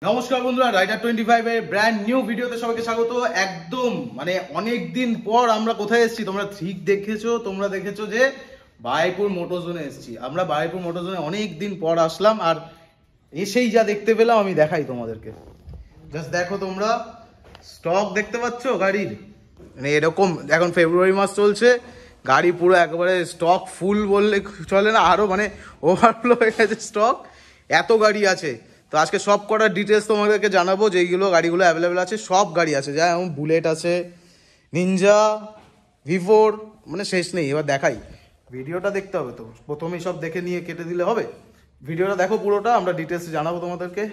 নমস্কার বন্ধুরা, রাইডার 25 এর ব্র্যান্ড নিউ ভিডিওতে সবাইকে স্বাগত। একদম মানে অনেক দিন পর আমরা কোথায় এসেছি তোমরা ঠিক দেখেছো। তোমরা দেখেছো যে বারুইপুর মোটর জোনে এসেছি। আমরা বারুইপুর মোটর জোনে অনেক দিন পর আসলাম, আর এসেই যা দেখতে পেলাম আমি দেখাই তোমাদেরকে। জাস্ট দেখো, তোমরা স্টক দেখতে পাচ্ছ গাড়ির, মানে এরকম এখন ফেব্রুয়ারি মাস চলছে, গাড়ি পুরো একেবারে স্টক ফুল বললে চলে না, আরো মানে ওভারফ্লো হয়ে গেছে স্টক, এত গাড়ি আছে। তো আজকে সব কটার ডিটেলস তোমাদেরকে জানাবো, যেইগুলো গাড়িগুলো অ্যাভেলেবেল আছে। সব গাড়ি আছে, যেমন বুলেট আছে, নিনজা, V4, মানে শেষ নেই। এবার দেখাই, ভিডিওটা দেখতে হবে তো, প্রথমেই সব দেখে নিয়ে কেটে দিলে হবে। ভিডিওটা দেখো পুরোটা, আমরা ডিটেলস জানাবো তোমাদেরকে।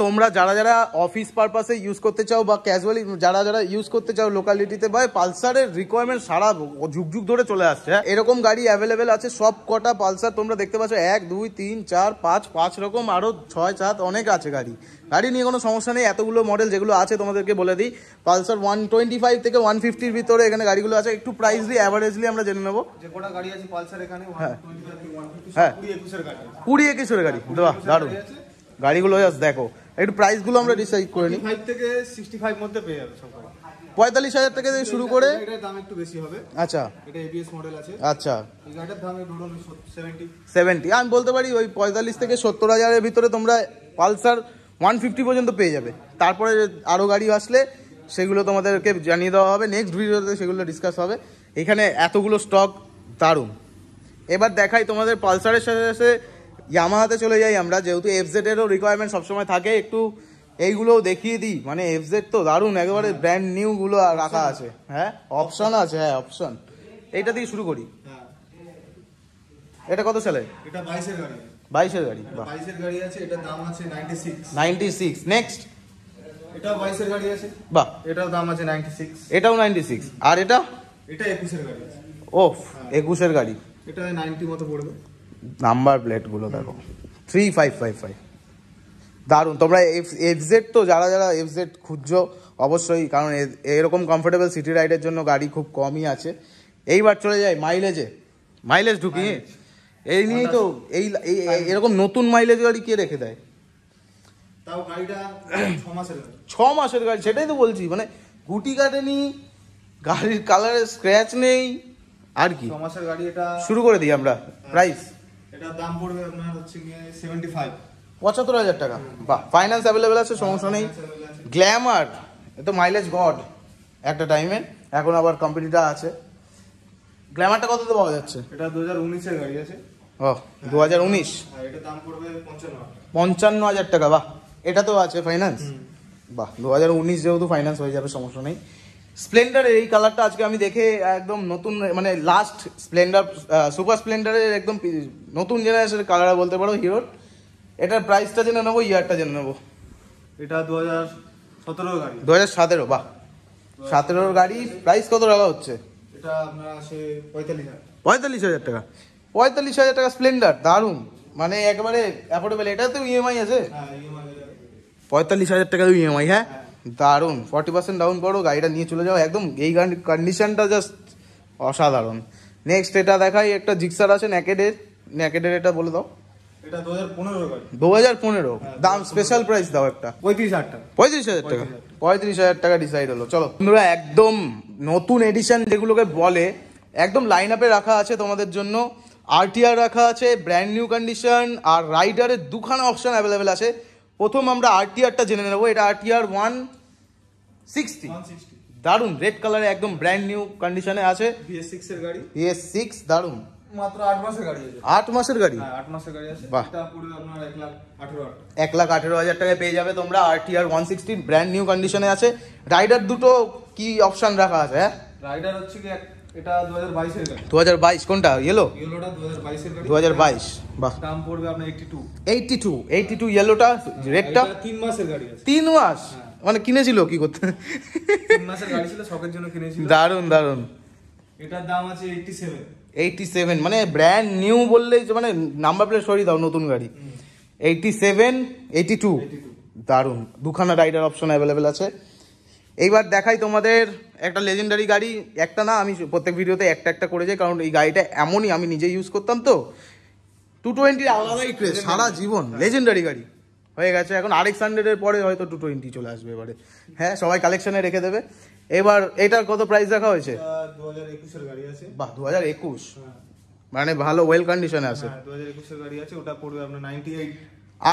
তোমরা যারা যারা অফিস পারপাসে ইউজ করতে চাও বা ক্যাজুয়ালি যারা যারা ইউজ করতে চাও লোকালিটিতে, বা পালসারের রিকোয়ারমেন্ট সারা যুগ যুগ ধরে চলে আসছে। এরকম গাড়ি অ্যাভেলেবেল আছে সব কটা। পালসার তোমরা দেখতে পাচ্ছ 1 2 3 4 5 রকম, আরো 6 7 অনেক আছে গাড়ি। গাড়ি নিয়ে কোনো সমস্যা নেই। এতগুলো মডেল যেগুলো আছে তোমাদেরকে বলে দিই, পালসার 125 থেকে 150-র ভিতরে এখানে গাড়িগুলো আছে। একটু প্রাইসলি অ্যাভারেজলি আমরা জেনে নেবো। যে কোটা গাড়ি আছে পালসার এখানে 125 থেকে 150, হ্যাঁ 20-21 এর গাড়ি, 20-21 এর গাড়ি। বাহ, দারুণ গাড়িগুলো। জাস্ট দেখো, একটু প্রাইসগুলো আমরা ডিসাইড করে নিই। 45 থেকে 65 মধ্যে পেয়ে যাবে সব গাড়ি। 45,000 টাকা থেকে শুরু করে। এটার দাম একটু বেশি হবে। আচ্ছা, এটা ABS মডেল আছে। আচ্ছা, এই গাড়িটার দাম ধরুন 70। আমি বলতে পারি ওই 45 থেকে 70,000-এর ভিতরে তোমরা পালসার 150 পর্যন্ত পেয়ে যাবে। তারপরে আরও গাড়ি আসলে সেগুলো তোমাদেরকে জানিয়ে দেওয়া হবে, নেক্সট ভিডিওতে সেগুলো ডিসকাস হবে। এখানে এতগুলো স্টক দারুণ। এবার দেখাই তোমাদের পালসারের সাথে সাথে ইয়ামাহাতে চলে যাই আমরা, যেহেতু FZ-এরও রিকোয়ারমেন্ট সবসময় থাকে, একটু এইগুলোও দেখিয়ে দিই। মানে FZ তো দারুণ, একেবারে ব্র্যান্ড নিউগুলো রাখা আছে। হ্যাঁ, অপশন আছে, হ্যাঁ অপশন। এইটা দিয়ে শুরু করি। হ্যাঁ, এটা কত সালে? এটা 22 এর গাড়ি। 22-এর গাড়ি। বাহ, 22 এর গাড়ি আছে। এটার দাম আছে 96। নেক্সট, এটা 22 এর গাড়ি আছে। বাহ, এটার দাম আছে 96। এটাও 96। আর এটা 21 এর গাড়ি আছে। ওফ, 21-এর গাড়ি। এটা 90 মতো পড়বে। নাম্বার প্লেটগুলো দেখো, 3555। দারুণ। তোমরা FZ তো যারা যারা FZ খুঁজছো অবশ্যই, কারণ এরকম কমফোর্টেবল সিটি রাইডের জন্য গাড়ি খুব কমই আছে। এইবার চলে যাই মাইলেজ ঢুকি। এই নিয়েই তো এরকম নতুন মাইলেজ গাড়ি কে রেখে দেয়? তাও গাড়িটা 6 মাসের গাড়ি, সেটাই তো বলছি। মানে গুটি কাটেনি, গাড়ির কালারে স্ক্র্যাচ নেই, আর কি। 6 মাসের গাড়ি। এটা শুরু করে দিই আমরা। প্রাইস এটার দাম পড়বে আপনার হচ্ছে গিয়ে 75। 75,000 টাকা। বাহ, ফাইন্যান্স অ্যাভেলেবেল আছে, সমস্যা নেই। গ্ল্যামার, এ তো মাইলেজ গড একটা টাইমে, এখন আবার কোম্পানিটা আছে। গ্ল্যামারটা কততে পাওয়া যাচ্ছে? এটা 2019 এর গাড়ি আছে। ও, 2019। আর এটা দাম পড়বে 55,000 টাকা। বাহ, এটা তো আছে ফাইন্যান্স। বাহ, 2019 যেহেতু ফাইন্যান্স হয়ে যাবে, সমস্যা নেই। স্প্লেন্ডারের এই কালারটা আজকে আমি দেখে একদম নতুন, মানে লাস্ট স্প্লেন্ডার সুপার স্প্লেন্ডারের একদম নতুন জেনারেশনের কালার বলতে পারো হিরোর। এটার প্রাইসটা জেনে নেবো, ইয়ারটা জেনে নেবো। এটা 2017 গাড়ি। 2017। বাহ, 17-র গাড়ি। প্রাইস কত টাকা হচ্ছে? এটা আপনার আসে 45,000। 45,000 টাকা। 45,000 টাকা স্প্লেন্ডার, দারুণ। মানে একেবারে অ্যাফোর্ডেবল। এটা তো EMI আছে। হ্যাঁ, EMI 45,000 টাকা EMI। হ্যাঁ, দারুণ। 40% ডাউন করো, গাড়িটা নিয়ে চলে যাও। একদম এই কন্ডিশনটা জাস্ট অসাধারণ। নেক্সট এটা দেখাই, একটা জিক্সার আছে নেকেডের। এটা বলে দাও। এটা 2015 গাড়ি। 2015। দাম স্পেশাল প্রাইস দাও একটা। 35,000 টাকা। 35,000 টাকা। 35,000 টাকা ডিসাইড হলো। চলো বন্ধুরা, একদম নতুন এডিশন যেগুলোকে বলে, একদম লাইন আপে রাখা আছে তোমাদের জন্য। RTR রাখা আছে, ব্র্যান্ড নিউ কন্ডিশন, আর রাইডারের দুখানা অপশন অ্যাভেলেবেল আছে। প্রথম আমরা RTR-টা জেনে নেবো। এটা RTR 160। দারুণ, রেড কালারে একদম ব্র্যান্ড নিউ কন্ডিশনে আছে। BS6 এর গাড়ি। BS6, দারুণ। মাত্র 8 মাসের গাড়ি আছে। 8 মাসের গাড়ি। হ্যাঁ, 8 মাসের গাড়ি আছে। বাহ। এটা পড়বে আপনার 1,18,000 টাকা। 1,18,000 টাকায় পেয়ে যাবে তোমরা RTR 160, ব্র্যান্ড নিউ কন্ডিশনে আছে। রাইডার দুটো কি অপশন রাখা আছে? হ্যাঁ, রাইডার হচ্ছে কি এটা 2022 এর গাড়ি। 2022 কোনটা? ইয়েলোটা 2022 এর গাড়ি। 2022। বাহ, দাম পড়বে আপনার 82 ইয়েলোটা। রেডটা 3 মাসের গাড়ি আছে। 3 মাস। মানে কিনেছিল কি করতে? 3 মাসের গাড়ি ছিল, শখের জন্য কিনেছিল। দারুণ। এটার দাম আছে 87। 87 মানে ব্র্যান্ড নিউ বললেই মানে নাম্বার প্লেট সরিয়ে দাও, নতুন গাড়ি। 87, 82। দারুণ, দুখানা রাইডার অপশন অ্যাভেলেবেল আছে। এইবার দেখাই তোমাদের একটা লেজেন্ডারি গাড়ি, একটা না আমি প্রত্যেক ভিডিওতে একটা একটা করে যাই, কারণ এই গাড়িটা এমনই, আমি নিজে ইউজ করতাম তো। 220 আলাদাই ক্রেজ, সারা জীবন লেজেন্ডারি গাড়ি হয়ে গেছে। এখন RX-100 এর পরে হয়তো 220 চলে আসবে এবারে। হ্যাঁ, সবাই কালেকশনে রেখে দেবে। এবার এটার কত প্রাইস রাখা হয়েছে? 2021 এর গাড়ি আছে। বাহ, 2021, হ্যাঁ মানে ভালো ওয়েল কন্ডিশনে আছে। 2021 এর গাড়ি আছে, ওটা পড়বে আপনার 98।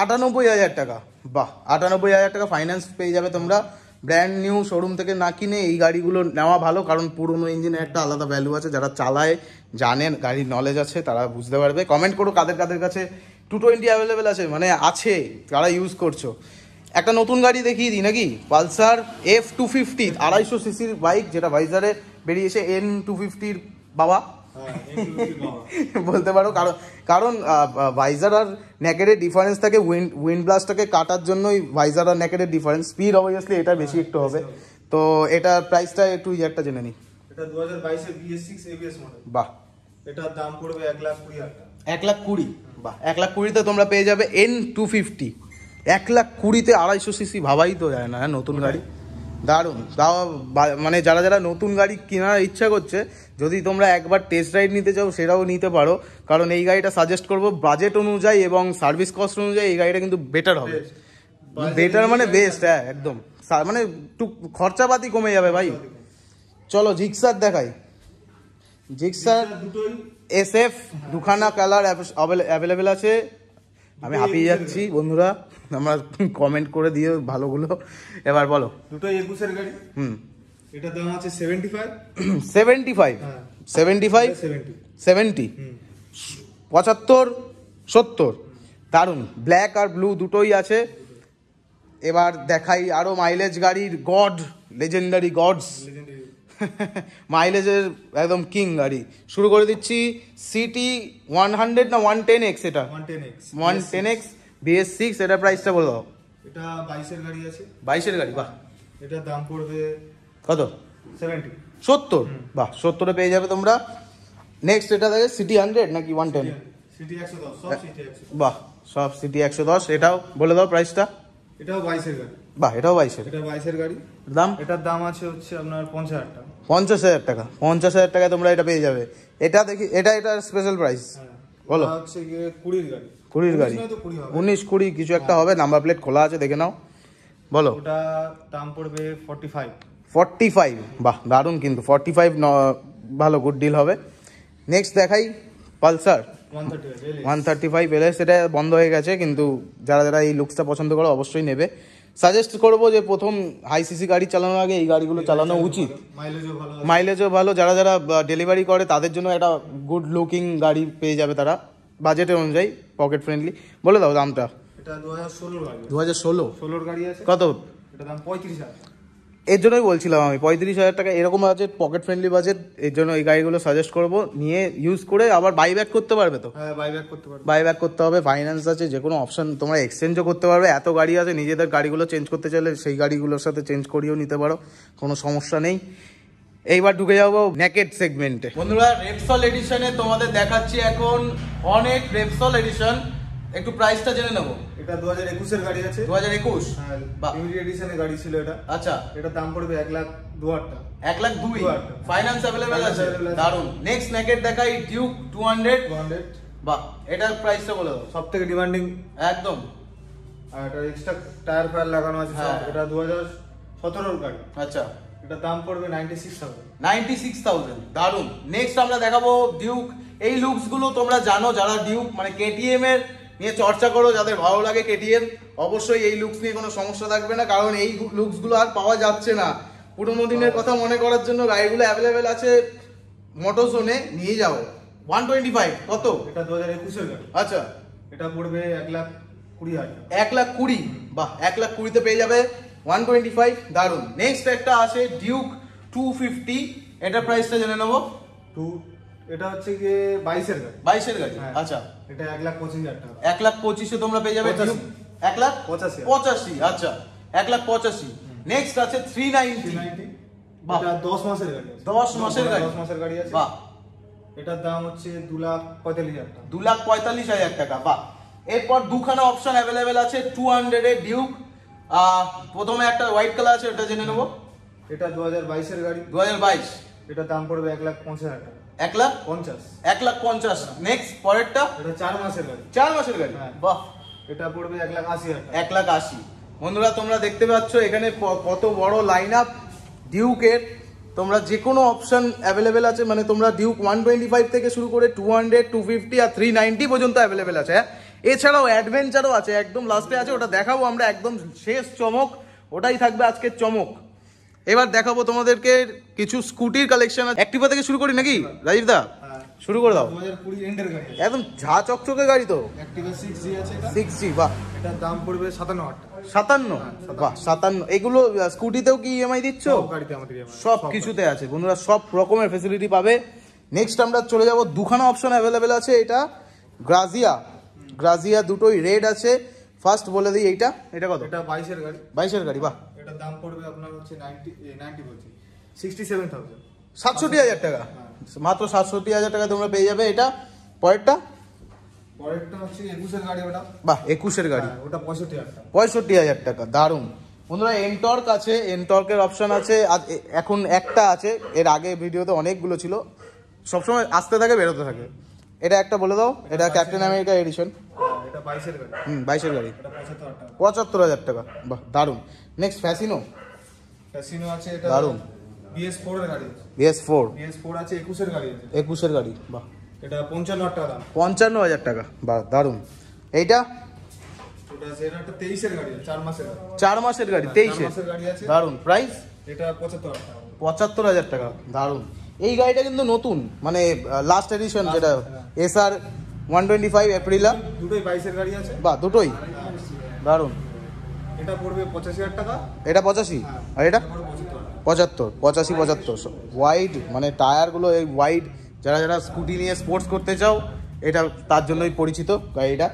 98,000 টাকা। বাহ, 98,000 টাকা ফাইন্যান্স পেয়ে যাবে তোমরা। ব্র্যান্ড নিউ শোরুম থেকে না কিনে এই গাড়িগুলো নেওয়া ভালো, কারণ পুরোনো ইঞ্জিনের একটা আলাদা ভ্যালু আছে। যারা চালায়, জানেন, গাড়ির নলেজ আছে, তারা বুঝতে পারবে। কমেন্ট করো কাদের কাদের কাছে 220 অ্যাভেলেবেল আছে, মানে আছে, তারা ইউজ করছো। একটা নতুন গাড়ি দেখিয়ে দিই নাকি, পালসার F250, 250 সিসির বাইক, যেটা ভাইজারে বেরিয়েছে। N250 বাবা বলতে পারো, কারণ কারণ ভাইজার আর নেকেডের ডিফারেন্স থাকে। উইন্ড ব্লাস্টটাকে কাটার জন্যই ভাইজার আর নেকেডের ডিফারেন্স। স্পিড অবভিয়াসলি এটা বেশি একটু হবে। তো এটার প্রাইসটা একটু একটা জেনে নিই। এটা 2022 এর BS6 ABS মডেল। বাহ, এটার দাম পড়বে 1,20,000 টাকা। 1,20,000। বাহ, 1,20,000 তোমরা পেয়ে যাবে N250। 1,20,000 250 সিসি, ভাবাই তো যায় না। হ্যাঁ, নতুন গাড়ি, দারুণ। তাও মানে যারা যারা নতুন গাড়ি কেনার ইচ্ছা করছে, যদি তোমরা একবার টেস্ট রাইড নিতে চাও সেটাও নিতে পারো, কারণ এই গাড়িটা সাজেস্ট করবো বাজেট অনুযায়ী এবং সার্ভিস কস্ট অনুযায়ী এই গাড়িটা কিন্তু বেটার হবে। বেটার মানে বেস্ট, হ্যাঁ একদম, মানে একটু খরচাপাতি কমে যাবে ভাই। চলো জিক্সার দেখাই। জিক্সার দুটোই SF দুখানা কালার অ্যাভেলেবেল আছে। আমি হাঁপিয়ে যাচ্ছি বন্ধুরা, আমরা কমেন্ট করে দিও ভালোগুলো। এবার বলো। দুটোই 21 এর গাড়ি। এটার দাম আছে 75। 75, হ্যাঁ 75, 70, 75, 70, দারুণ। ব্ল্যাক আর ব্লু দুটোই আছে। এবার দেখাই আরো মাইলেজ গাড়ির গড, লেজেন্ডারি গডস, মাইলেজের একদম কিং গাড়ি। শুরু করে দিচ্ছি সিটি 100 না 110X, এটা 110X BS6। এটা প্রাইসটা বলে দাও। এটা 22 এর গাড়ি আছে। 22 এর গাড়ি, বাহ। এটার দাম পড়বে কত? 70। 70, বাহ, 70-এ পেয়ে যাবে তোমরা। নেক্সট এটা দেখে সিটি 100 নাকি 110? সিটি 110, সব সিটি 110। বাহ, সব সিটি 110। এটাও বলে দাও প্রাইসটা। এটাও 22 এর গাড়ি। বাহ, এটাও 22 এর। এটা 22 এর গাড়ি। দাম? এটার দাম আছে হচ্ছে আপনার 50,000 টাকা। 50,000 টাকা। 50,000 টাকায় তোমরা এটা পেয়ে যাবে। এটা দেখি, এটা স্পেশাল প্রাইস বলো। এটা হচ্ছে গিয়ে 20 গাড়ি। 20 গাড়ি, 19 20 কিছু একটা হবে। নাম্বার প্লেট খোলা আছে, দেখে নাও, বলো। ওটা দাম পড়বে 45। 45, বাহ দারুণ। কিন্তু 45 ভালো, গুড ডিল হবে। নেক্সট দেখাই পালসার 135 LS। এটা বন্ধ হয়ে গেছে, কিন্তু যারা যারা এই লুকসটা পছন্দ করো অবশ্যই নেবে। সাজেস্ট করবো যে প্রথম হাই সিসি গাড়ি চালানোর আগে এই গাড়িগুলো চালানো উচিত। মাইলেজও ভালো। যারা যারা ডেলিভারি করে তাদের জন্য একটা গুড লুকিং গাড়ি পেয়ে যাবে তারা, বাজেটের অনুযায়ী, পকেট ফ্রেন্ডলি। বলে দাও দামটা। এটা 2016 গাড়ি। 2016 গাড়ি আছে। কত? এটা দাম 35,000। এর জন্যই বলছিলাম আমি 35,000 টাকা, এরকম বাজেট, পকেট ফ্রেন্ডলি বাজেট। এর জন্য এই গাড়িগুলো সাজেস্ট করবো, নিয়ে ইউজ করে আবার বাইব্যাক করতে পারবে তো। হ্যাঁ, বাইব্যাক করতে পারবে। বাইব্যাক করতে হবে, ফাইন্যান্স আছে, যে কোনো অপশন, তোমরা এক্সচেঞ্জও করতে পারবে। এত গাড়ি আছে, নিজেদের গাড়িগুলো চেঞ্জ করতে চাইলে সেই গাড়িগুলোর সাথে চেঞ্জ করিয়েও নিতে পারো, কোনো সমস্যা নেই। এইবার ঢুকে যাবো নেকেড সেগমেন্টে। বন্ধুরা, রেপসল এডিশনে তোমাদের দেখাচ্ছি এখন অনেক রেপসল এডিশন। একটু প্রাইসটা জেনে নেবো। এটা 2021 এর গাড়ি আছে। 2021, হ্যাঁ, বাহ। লিমিটেড এডিশনের গাড়ি ছিল এটা। আচ্ছা, এটার দাম পড়বে 1,02,000 টাকা। 1,02,000, ফাইন্যান্স অ্যাভেলেবেল আছে, দারুন। নেক্সট নেকেড দেখাই ডিউক 200। বাহ, এটার প্রাইসটা বলে দাও। সবথেকে ডিমান্ডিং একদম। আর এটা এক্সট্রা টায়ার ফায়ার লাগানো আছে সব। এটা 2017 এর গাড়ি। আচ্ছা, এটা দাম পড়বে 96,000। 96,000, দারুন। নেক্সট আমরা দেখাবো ডিউক। এই লুকস গুলো তোমরা জানো, যারা ডিউক মানে কেটিএম এর নিয়ে চর্চা করো, যাদের ভালো লাগে কেটিএম, অবশ্যই এই লুকস নিয়ে কোনো সমস্যা থাকবে না, কারণ এই লুকস গুলো আর পাওয়া যাচ্ছে না। পুরোনো দিনের কথা মনে করার জন্য গাড়িগুলো অ্যাভেলেবেল আছে মোটরজোনে, নিয়ে যাও। 125 কত? এটা 2021 এর গাড়ি। আচ্ছা, এটা পড়বে 1,20,000 টাকা। 1,20,000, বাহ, 1,20,000 তে পেয়ে যাবে 125, দারুন। নেক্সট একটা আছে ডিউক 250। এটা প্রাইসটা জেনে নেবো। এটা হচ্ছে গিয়ে 22 এর গাড়ি। 22 এর গাড়ি, হ্যাঁ। আচ্ছা। এটা 1,25,000 টাকা। 1,25,000 তোমরা পেয়ে যাবে। 1,85,000, আচ্ছা, 1,85,000। নেক্সট আছে 390। এটা 10 মাসের গাড়ি আছে। 10 মাসের গাড়ি, 10 মাসের গাড়ি আছে। বাহ। এটার দাম হচ্ছে 2,45,000 টাকা। 2,45,000 টাকা, বাহ। এরপর দুখানা অপশন অ্যাভেলেবেল আছে 200 এর ডিউক। প্রথমে একটা হোয়াইট কালার আছে, ওটা জেনে নেবো। এটা 2022 এর গাড়ি। 2022, এটা দাম পড়বে 1,50,000 টাকা। 1,50,000, 50। 1,50,000। নেক্সট পরেরটা এটা 4 মাসের গাড়ি। 4 মাসের গাড়ি, হ্যাঁ। বাহ। এটা পড়বে 1,80,000 টাকা। 1,80,000। বন্ধুরা তোমরা দেখতে পাচ্ছ এখানে কত বড় লাইন আপ ডিউকের। তোমরা যে কোনো অপশন অ্যাভেলেবেল আছে, মানে তোমরা ডিউক 125 থেকে শুরু করে 200, 250 আর 390 পর্যন্ত অ্যাভেলেবেল আছে। হ্যাঁ, এছাড়াও অ্যাডভেঞ্চারও আছে, একদম লাস্টে আছে, ওটা দেখাবো আমরা, একদম শেষ চমক ওটাই থাকবে আজকের চমক। এবার দেখাবো তোমাদেরকে কিছু স্কুটির কালেকশন। অ্যাক্টিভা থেকে শুরু করি নাকি রাজীব দা? হ্যাঁ, শুরু করে দাও। 2020 এন্ডের গাড়ি। একদম ঝা চকচকে গাড়ি তো। অ্যাক্টিভা 6G আছে এটা। 6G, বাহ। এটার দাম পড়বে 57,000 টাকা। 57, বাহ 57। এগুলো স্কুটিতেও কি ইএমআই দিচ্ছ? সব গাড়িতে আমাদের EMI, সব কিছুতে আছে বন্ধুরা, সব রকমের ফেসিলিটি পাবে। নেক্সট আমরা চলে যাব, দুখানা অপশন অ্যাভেলেবেল আছে। এটা গ্রাজিয়া দুটোই রেড আছে। ফার্স্ট বলে দিই এইটা, এটা কত? এটা 22 এর গাড়ি। 22 এর গাড়ি, বাহ। এটার দাম পড়বে আপনার হচ্ছে 90 বলছি 67,000। 67,000 টাকা, মাত্র 67,000 টাকা তোমরা পেয়ে যাবে এটা। পরেরটা পরেরটা হচ্ছে 21 এর গাড়ি ওটা। বাহ, 21 এর গাড়ি, ওটা 65,000 টাকা। 65,000 টাকা, দারুণ। বন্ধুরা এনটর্ক আছে, এনটর্কের অপশন আছে। এখন একটা আছে, এর আগে ভিডিওতে অনেকগুলো ছিল, সবসময় আসতে থাকে বেরোতে থাকে। এটা একটা বলে দাও, এটা ক্যাপ্টেন আমেরিকা এডিশন। এটা 22 এর গাড়ি। 22 এর গাড়ি, এটা 75,000 টাকা। 75,000 টাকা, বাহ দারুণ। নেক্সট ফ্যাসিনো ক্যাসিনো আছে, এটা দারুণ। BS4 এর গাড়ি। BS4 আছে 21 এর গাড়ি আছে। 21 এর গাড়ি, বাহ। এটা 55,000 টাকা দাম। 55,000 টাকা, বাহ দারুণ। এইটা এটা আছে, এটা একটা 23 এর গাড়ি, 4 মাসের গাড়ি। 4 মাসের গাড়ি, 23 এর, মাসের গাড়ি আছে। দারুণ। প্রাইস এটা 75,000 টাকা। 75,000 টাকা, দারুণ। এই গাড়িটা কিন্তু নতুন, মানে লাস্ট এডিশন, যেটা SR 125 এপ্রিলা। দুটোই 22 এর গাড়ি আছে। বাহ, দুটোই দারুণ। এটা পড়বে 85,000 টাকা। এটা 85, আর এটা পড়বে 75,000 টাকা। 75, 85, 75। ওয়াইড, মানে টায়ারগুলো এই ওয়াইড, যারা স্কুটি নিয়ে স্পোর্টস করতে চাও এটা তার জন্যই পরিচিত গাড়িটা।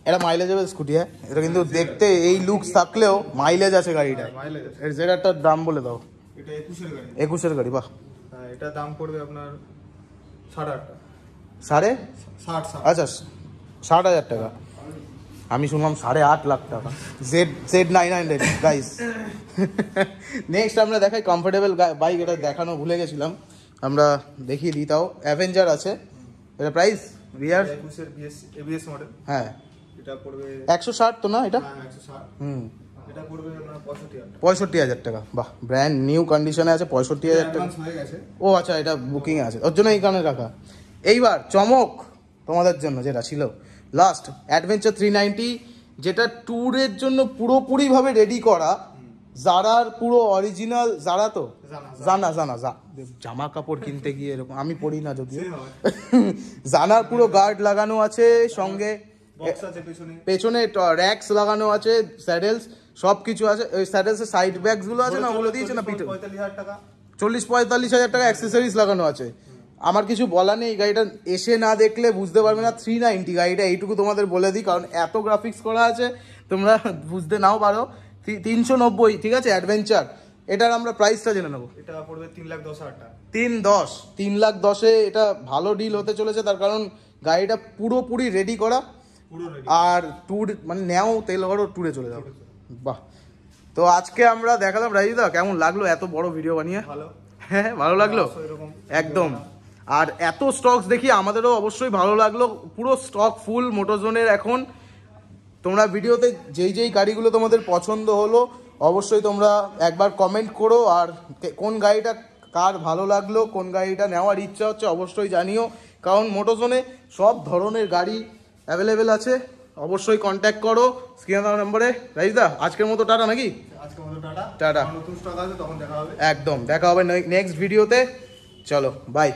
এটা মাইলেজেবল স্কুটি। হ্যাঁ, এটা কিন্তু দেখতে এই লুকস থাকলেও মাইলেজ আছে গাড়িটা। মাইলেজ আছে। এর যেটার দাম বলে দাও। এটা 21 এর গাড়ি। 21 এর গাড়ি, বাহ। হ্যাঁ, এটা দাম পড়বে আপনার 60,000 টাকা। সাড়ে 60। আচ্ছা 60,000 টাকা। আমি শুনলাম 8.5 লাখ টাকা। Z900 guys. নেক্সট আমরা দেখাই কমফোর্টেবল বাইক, এটা দেখানো ভুলে গেছিলাম, আমরা দেখিয়ে দিই তাও। অ্যাভেঞ্জার আছে, এটা প্রাইস রিয়ার 21 এর ABS মডেল। হ্যাঁ, এটা পড়বে 160 তো না এটা? হ্যাঁ 160। হুম, এটা পড়বে আপনার 65,000 টাকা। 65,000 টাকা, বাহ। ব্র্যান্ড নিউ কন্ডিশনে আছে, 65,000 টাকা। অ্যাডভান্স হয়ে গেছে। ও আচ্ছা, এটা বুকিং আছে, ওর জন্য এই কারণে রাখা। এইবার চমক তোমাদের জন্য যেটা ছিল লাস্ট, অ্যাডভেঞ্চার 390, যেটা ট্যুরের জন্য পুরোপুরিভাবে রেডি করা। জারার পুরো অরিজিনাল, জারা তো জামা কাপড় কিনতে গিয়ে এরকম, আমি পরি না যদিও। জানার পুরো গার্ড লাগানো আছে, সঙ্গে বক্স আছে পেছনে। পেছনে র্যাক্স লাগানো আছে, স্যাডেলস সব কিছু আছে। ওই স্যাডেলসের সাইড ব্যাগস গুলো আছে না, ওগুলো দিয়েছে না পিঠে। 45,000 টাকা। 40-45,000 টাকা অ্যাক্সেসরিজ লাগানো আছে। আমার কিছু বলা নেই, গাড়িটা এসে না দেখলে বুঝতে পারবে না। 390 গাড়িটা, এইটুকু তোমাদের বলে দিই, কারণ এত গ্রাফিক্স করা আছে তোমরা বুঝতে নাও পারো। 390, ঠিক আছে, অ্যাডভেঞ্চার। এটার আমরা প্রাইসটা জেনে নেবো। এটা পড়বে 3,10,000 টাকা। 3,10,000 এটা ভালো ডিল হতে চলেছে, তার কারণ গাড়িটা পুরোপুরি রেডি করা। পুরো রেডি। আর ট্যুর মানে নেও, তেল ভরো, ট্যুরে চলে যাও, বাহ। তো আজকে আমরা দেখালাম রাজীবদা, কেমন লাগলো এত বড় ভিডিও বানিয়ে? ভালো। হ্যাঁ, ভালো লাগলো একদম। আর এত স্টকস দেখি আমাদেরও অবশ্যই ভালো লাগলো। পুরো স্টক ফুল মোটোজোনের এখন। তোমরা ভিডিওতে যেই গাড়িগুলো তোমাদের পছন্দ হলো অবশ্যই তোমরা একবার কমেন্ট করো, আর কোন গাড়িটা কার ভালো লাগলো, কোন গাড়িটা নেওয়ার ইচ্ছা হচ্ছে অবশ্যই জানিও, কারণ মোটোজোনে সব ধরনের গাড়ি অ্যাভেলেবেল আছে। অবশ্যই কন্ট্যাক্ট করো স্ক্রিনে দেওয়া নম্বরে। রাইজদা, আজকের মতো টাটা নাকি? আজকের মতো টাটা। টাটা, নতুন স্টক আছে, তখন দেখা হবে। একদম দেখা হবে নেক্সট ভিডিওতে। চলো বাই।